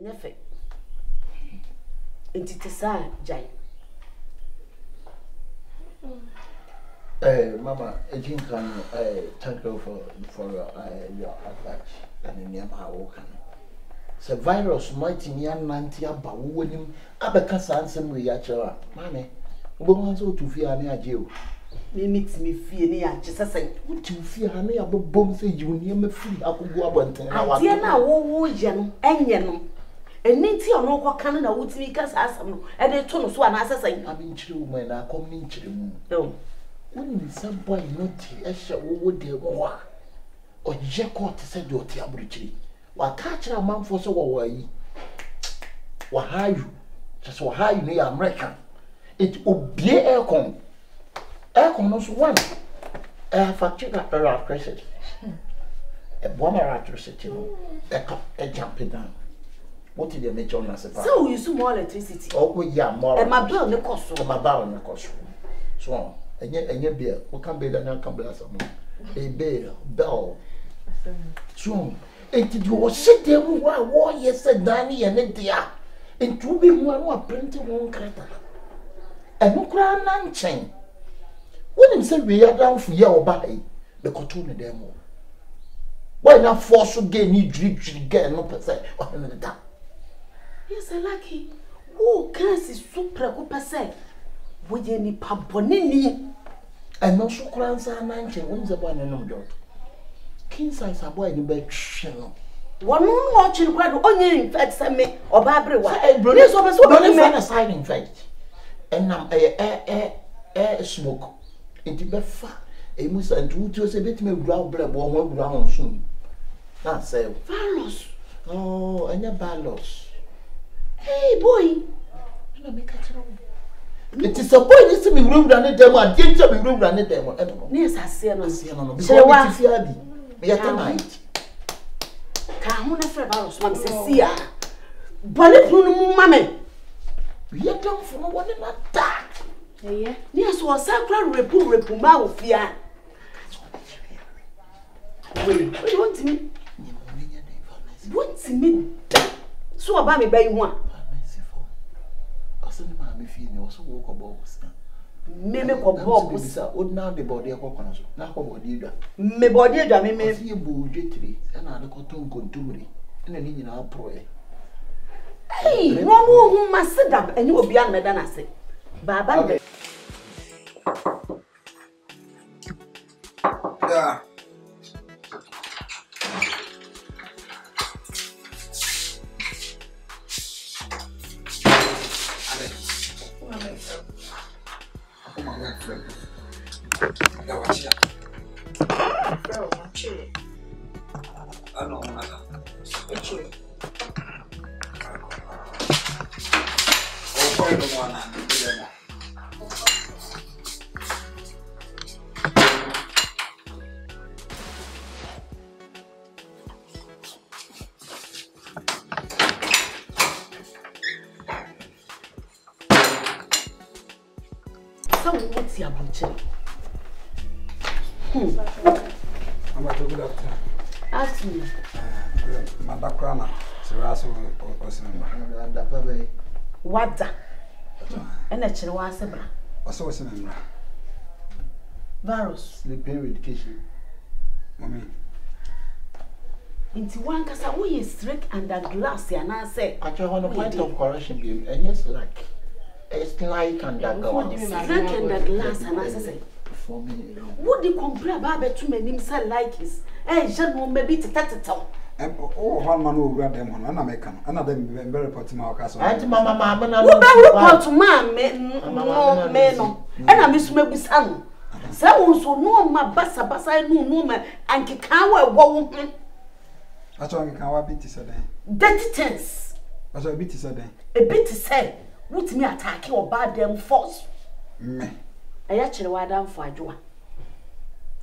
Nefe. Intitisa Jai. Mama, I think thank you for your advice and in your power. The virus might in your 90 about winning Abacas and we actually, Mammy, we want to fear near you. Me makes me fear near just a saying. What you fear, honey, about bombs you near me free. I could go about I dear now, oh, Jen, and Yen. And Ninty or no Canada would make us ask them, and they told us one assassin. I'm in true when I come into the moon. No. Wouldn't some boy not a shall would dear war or Jacot said your tiabritry. What catch a man for so away? What are you? Just what are you near American? It would be aircon. Aircon was one. A factory at crescent. A bomber electricity. A jumping down. What did you make on us about? So you see more electricity. Oh, yeah, more. And my bill, the cost of my barrel, the cost. So. And yet, beer, we can't be the non bless a bell. Soon, and did you sit there while war yes, Danny and India? And 2 big one printing one crater. And no crown none chain. Wouldn't say we are down for your body, the cartoon demo. Why not force again? You drink get no per se on the top. Yes, a lucky. Who can see super per se? Would you need Pabonini? And no so crowns are 19 wins a one and no doubt. King size a boy in bed channel. One watching what only in fact send me or Barbara. Yes, of us only man aside in fact. And now a smoke into Beffa. A must and 2 to a bit me ground bread one ground soon. That's a virus. Oh, and a ballos. Hey, boy. Let me catch it on. It is a boy to be room than a demo, and get to be room than a demo. Yes, I see no Kyerewaa. We are tonight. Come on, February, one says, Bonnet, mammy. We are done for one another. Yes, was sacred repuma of fear. Wait, what do you want to me? What to me? So about me by one. Also walk about Meme Cobos, old now the body of Coconos, now body. Me body, Jammy, may see a boo jetty, and I look to Conturi, and an Indian our proy. Hey, one who must sit up, and you will be young, Madame. I say, Baba. Yeah. What's your butcher? I'm a good doctor. Ask me. My background, Serasso or Simba. What? And a Kyerewaa Sebra. Also, Simba. Virus. Sleeping with Kishi. Mommy. Into one case, we is strict under glass, and I say, I want a point of correction, and yes, like. It's like under glass. Like under glass, and I say, for me, would you compare Baba to me himself like his? Eh, Jean maybe to tell. And oh, one man will grab them on an American, another very Portimao Castle. And Mamma, to man, and I miss maybe son. So, no, my bassa, no man, and Kyerewaa woman. I told me, Kyerewaa beat his day. Dirty tense. That's a bit to say. A bit to say. What me attack you or bad them force? Me. I actually were down for a joy.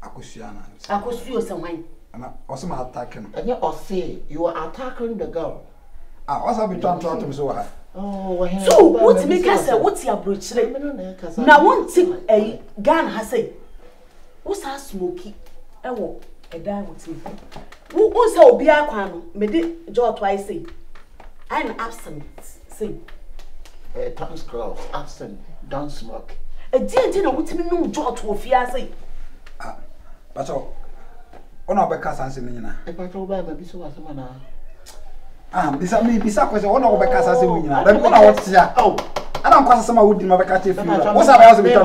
Akusiana. Akusio someone. And I also attacking. And you all say you are attacking the girl. I also been trying to talk to me so high. Oh, so what make us say what's your brooch? Now one thing a gun has said. What's our smoky? I walk a die with me. Who also be a quan, made it jaw twice say. I'm absent. See. Tom's Cross, absent, don't smoke. A dear no with me no job to fiancé. Ah, but so, on our back as in Nina. If I told by my biso was a man. Ah, this I mean, besides, one of our back as in Nina. Then what I want to say, oh, I don't cross some wood in my back. What's our house with your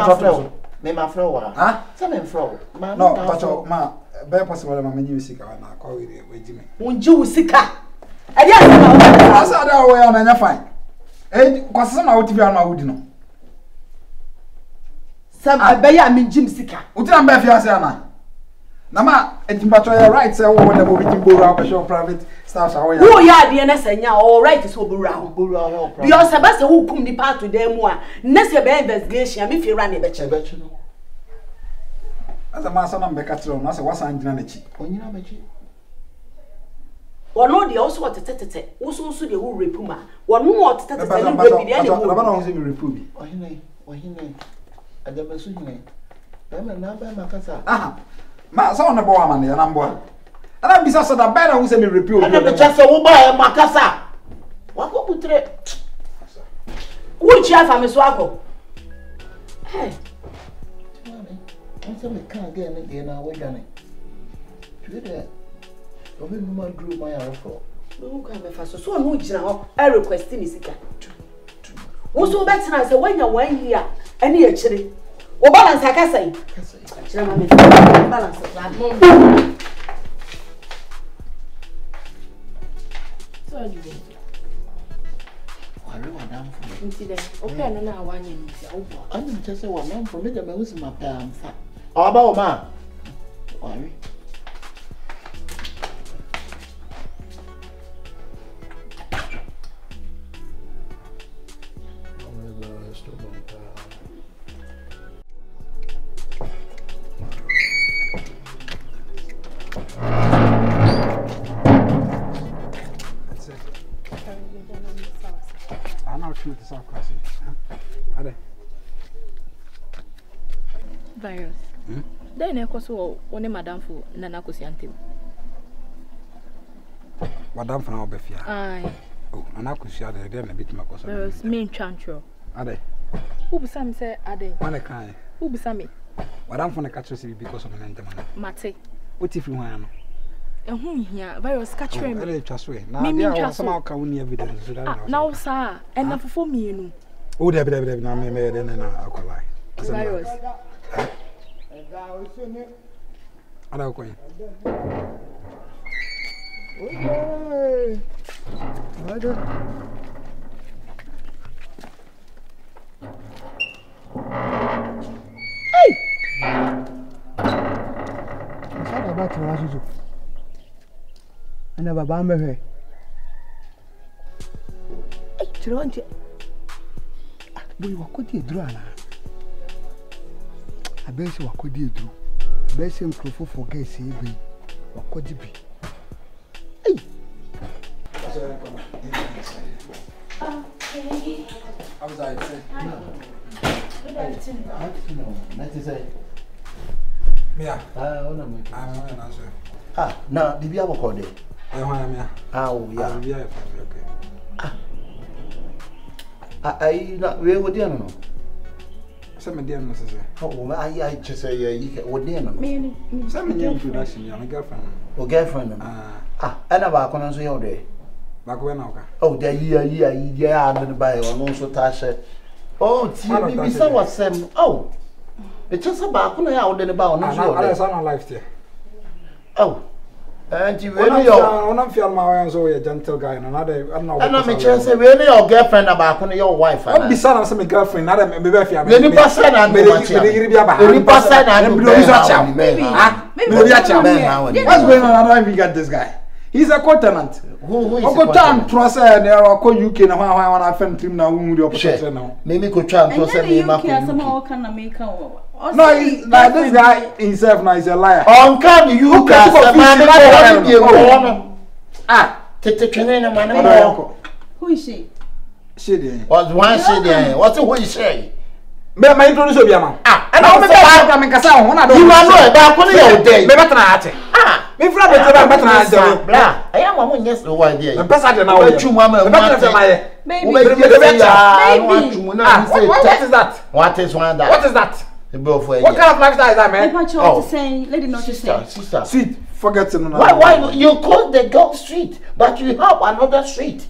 name my flower? Huh? Some flow. No, but your ma, very possible, my music, and I call it with Jimmy. Won't you sick? I guess I don't way on and fine. Eh, because some out to be on my wood, no. Some I bear I mean Jim Sika. What am I fiancé? Nama, and you right, so when the movie to go around private staff. Who are the NSA all right is over round. Because Sebastian who come depart to them one. Next investigation, if you run a better. As a master number catron, as a was I'm going to when you know me. Or no, they also want to tete, also the who repuma. One more to tete, aha. Ma so na bo amane na mbo. Ana bisa so da bena who say me repeal. Ana be chase wo ba e makasa. Wa ko butre. Wo chia fa me so akọ. Hey. Once me kan again dey na wo dwane. Tu dey. Obi no man drew my arfo. No kan me fa so no gina ho e request ni sika. Wo so betina say when you 1 year ene ya kire. O balance akasai. Kire ma me balance la mom. So you go. Wari wadam for. Nti de. O pe no na awanye ni tia o bo. Ani just say wadam for me dem we see my pa am fa. Oba o ma. Wari. Virus. Then I also one madam for Nana Cosiante. Madam for our befia. Aye. Oh, and I could see other than a bit my cousin. Virus main chantro. Are they? Who be some say are they? One a kind. Who be some me? Madam for the catcher because of an enterman. Mate. What if you want? And whom here, Virus catch him. I trust way. Now, somehow can evidence. Now, sir, and not for me, you know. Oh, there be now me made and Akua. Virus. I don't go. Hey! Sada ba tira suzu. Ana baba mehwe. Hey, tira wanje. Boy wakodi edru ana. Abesi wakodi edru. Abesi mkrofo forget say be. Wakodi bi. Hey. How was I say? Mia. Na bibi abokode. Mia. Oh, yeah. Bibi okay. Na we wo dey no. Say me dey no say. Oh, I just say you wo dey no. Me. Say me dey introduction, my girlfriend. O girlfriend. Ana ba kono so ye dey. Ba ko na oka. Oh, there you and by one so tashe. Oh, ti bibi say wasem. Oh. The chance about kuna ya odene ba ono so. I saw no life there. Oh. And you really your I'm feel my own so a gentle guy and another I don't know. And I'm chance say really your girlfriend about kuna your wife. I'm be son of some girlfriend, not me be feel. Me ni person and me ni person and what's going on? I don't even get this guy. He's a co-tenant. Who is a time trust and UK now when I found him now who the opposite now. Maybe could try and trust me somehow can make no, this guy himself now is a liar. On come you can who is she? She did. What's one she there? What's who is she? Me introduce Obaa. And I'm coming Cassan, one I don't know about your day. Better at it. Ah, me friend, better at blah. I am a woman, yes, no idea. The best I don't know. Maybe. What is that? What is one that? What is that? What kind of lifestyle is that, man? Oh, saying, lady, not just sister. Sweet, forget to know. Why you call the girl street, but you have another street?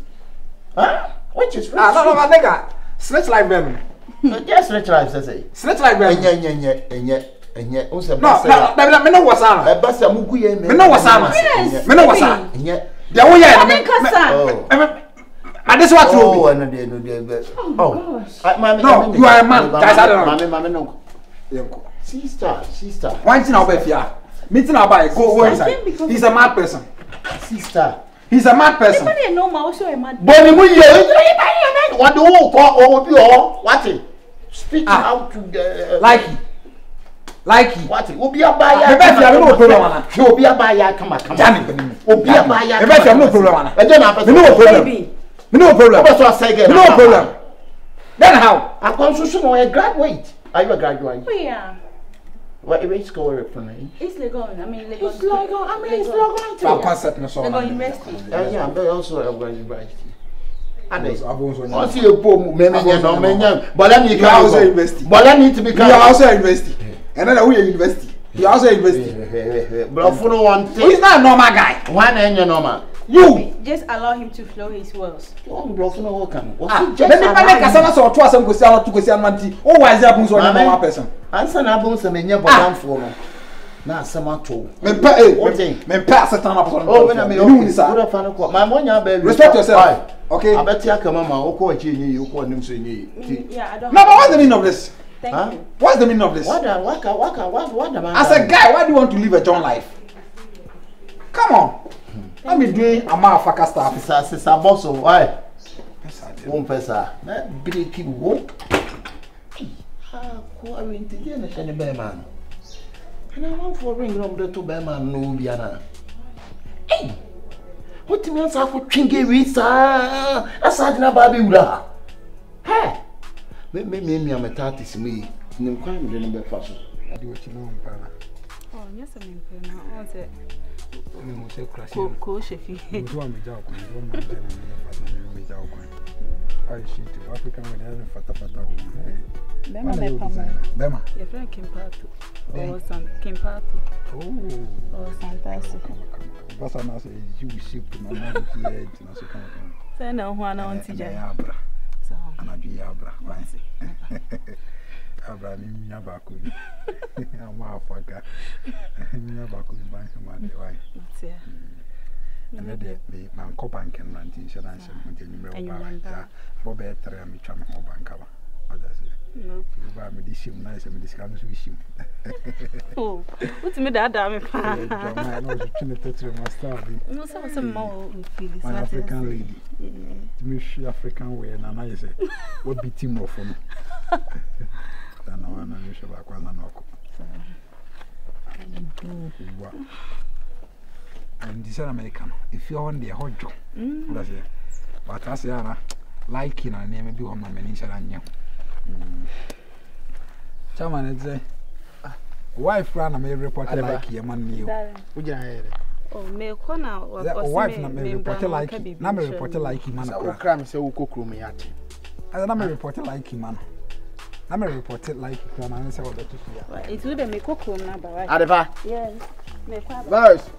Huh? Which is street? No, nigga. Snitch like them. Yes, snitch like say. Snitch like them. Enye. No, me no wasana. E basa mugu ye me. Me no wasana. Me no wasana. Enye. Dia wo ye na. And this what you oh, no. Oh, gosh. No, you are a man. Guys, I don't know. Mama, no. Sister. One thing I'll bet you. Meeting about go inside. He's a mad person. Sister. He's a mad person. Everybody know my also a mad. But what do you call what? Speak out to the Likee. What? Obi abaya. Me bet you no problem ana. Obi abaya come. Obi abaya. Me bet you no problem ana. Me no problem. Me no problem. What was I say? No problem. Then how? I constitution or a graduate. Are you a graduate? Oh yeah. What is school from me? It's legal. I mean, legal. It's legal. I mean, it's legal. Our concept no so. Legal university. Yeah, but also a university. I've see a poem, but let me also university. But I need to become. You are also university. And then we are university. You are also university. But for no one thing. He's not a normal guy. One and your normal. You just allow him to flow his words. Oh, bluff no welcome. Let me make a son or twice and go sell to Christian Manti. Oh, why is that one so normal person? Answer Abons and Menya Bodam for me. Now, someone told me, pass a ton of. Oh, when I mean, my money, respect yourself. Okay, I bet you come on, I'll call you, call him saying, yeah, I don't. No, but what's the meaning of this? Thank you. What's the meaning of this? What as a guy, why do you want to live a John life? Come on. Let me doing a motherfucker stuff. Sister boss, why? One person. That big people won't. Akua into the nation man. And I want for ring on the two bearman, no Biana. Hey! What do you mean, I could drink a visa? A sergeant baby would have. Hey! Maybe I'm a tartist, me. No crime, the number fashion. I do what you know, Pana. Oh, yes, I mean, what's it? Cool, Sheffy. You want me to joke with one man, and me joke with. I shoot to African with every fatafata. Bema, your friend Kimpato. Or some Kimpato. Oh, or Santasi. But I'm say you ship to my mother here. Say no, one on Tijabra. So, and I be Abra. Abra, Yabaku. I'm a fucker. Yabaku, my wife. And then the man Cobank and Rantin said, I said, for better, I'm trying to bank cover. No, I'm this him nice and discounts with him. Oh, what's me that damn? I know you trying to touch my star. No, some more African lady. To me, she African way, and I say, what be team of them? Then I want to show back one and and this is American. If you're on the hot job, that's it. But I say, Likee and name be on my minister and you. Chairman, it's a wife ran a report Likee, a man. Would you hear it? Oh, me corner or wife may report Likee. Now, me report Likee man. Oh, crime, so cook room yet. I don't report Likee man. I'm a reported Likee crime and say what that is. It will be me cook room number, right? Adeva? Yes. Virus.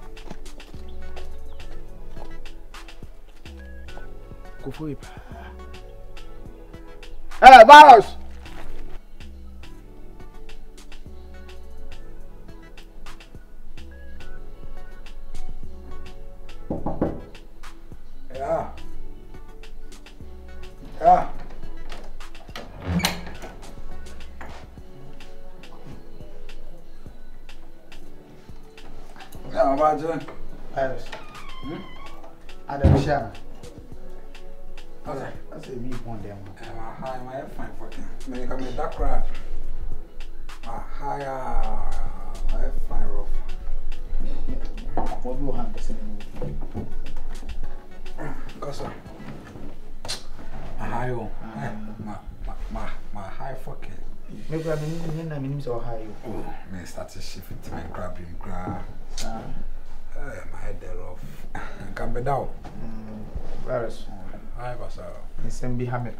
Go for it. Hey, Virus! Yeah. Yeah. Yeah, imagine. Virus. Adam Shannon. Okay. That's a big one there. Hi, my fine fucking. May you come in that crap. Hi, my fine rough. What do you have to say? Because hi, my high fucking. Maybe I mean so high. Oh, me start to shift it and grab him, grab. My head there off. Come be down. Where is I was it's be happy.